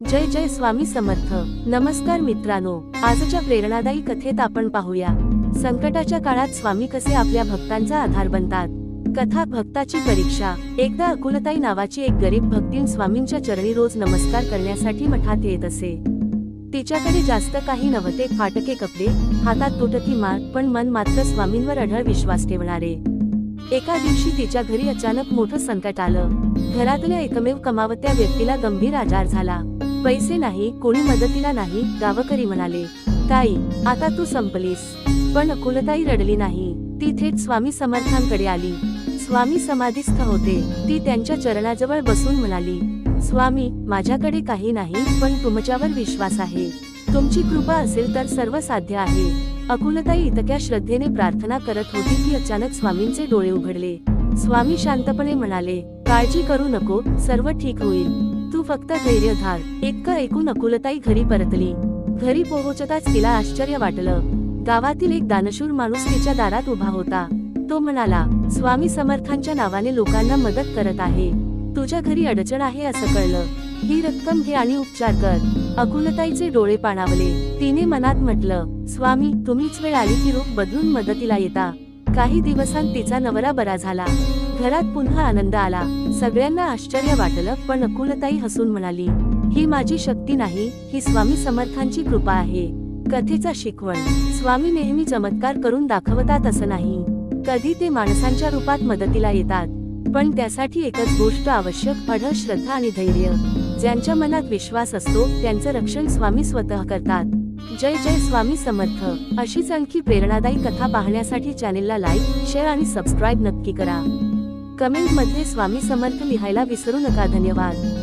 जय जय स्वामी समर्थ। नमस्कार मित्रांनो, आजच्या प्रेरणादायी कथेत आपण पाहूया संकटाच्या काळात स्वामी कसे आपल्या भक्तांचा आधार बनतात। कथा भक्ताची परीक्षा। एकदा अकुलताई नावाची एक गरीब भक्तीन स्वामींच्या चरणी रोज नमस्कार करण्यासाठी मठात येत असे। तिच्याकडे जास्त काही नव्हते, फाटके कपडे, हातात तुटकी माळ, पण मन मात्र स्वामींवर अढळ विश्वास ठेवणारे। एका दिवशी तिच्या घरी अचानक मोठं संकट आलं। घरातल्या एकमेव कमावत्या व्यक्तीला गंभीर आजार झाला। पैसे नाही, कोणी मदतीला नाही। गावकरी म्हणाले, ताई आता तू संपलीस। पण अकुलताई रडली नाही, ती थेट स्वामी समर्थांकडे आली। स्वामी समाधीस्थ होते। ती त्यांच्या चरणाजवळ बसून म्हणाली, स्वामी, माझ्याकडे काही नाही, पण तुमच्यावर विश्वास आहे। तुमची कृपा असेल तर सर्व साध्य आहे। अकुलताई इतक्या श्रद्धेने प्रार्थना करत होती की अचानक स्वामींचे डोळे उघडले। स्वामी शांतपणे म्हणाले, काळजी करू नको, सर्व ठीक होईल, तू फक्त धैर्य धार। इतकं ऐकून अकुलताई घरी परतली। घरी पोहोचताच तिला आश्चर्य वाटलं। गावातील एक दानशूर माणूस तिच्या दारात उभा होता। तो म्हणाला, स्वामी समर्थांच्या नावाने लोकांना मदत करत आहे। तुझ्या घरी अडचण आहे असं कळलं, ही रक्कम घे आणि उपचार कर। अकुलताईचे डोळे पाणावले। तिने मनात म्हटलं, स्वामी, तुम्हीच वेळ आली की रूप बदलून मदतीला येता। काही दिवसांत तिचा नवरा बरा झाला। घरात पुन्हा आनंद आला। सगळ्यांना आश्चर्य वाटलं, पण अकुलताई हसून म्हणाली, ही माझी शक्ती नाही, ही स्वामी समर्थांची कृपा आहे। कथेचा शिकवण। स्वामी नेहमी चमत्कार करून दाखवतात असं नाही, कधी ते माणसांच्या रूपात मदतीला येतात। पण त्यासाठी एकच गोष्ट आवश्यक, अढळ श्रद्धा आणि धैर्य। ज्यांच्या मनात विश्वास असतो त्यांचं रक्षण स्वामी स्वतः करतात। जय जय स्वामी समर्थ। अशीच आणखी प्रेरणादायी कथा पाहण्यासाठी चॅनेलला लाईक, शेअर आणि सबस्क्राईब नक्की करा। कमेंट मध्ये स्वामी समर्थ लिहायला विसरू नका। धन्यवाद।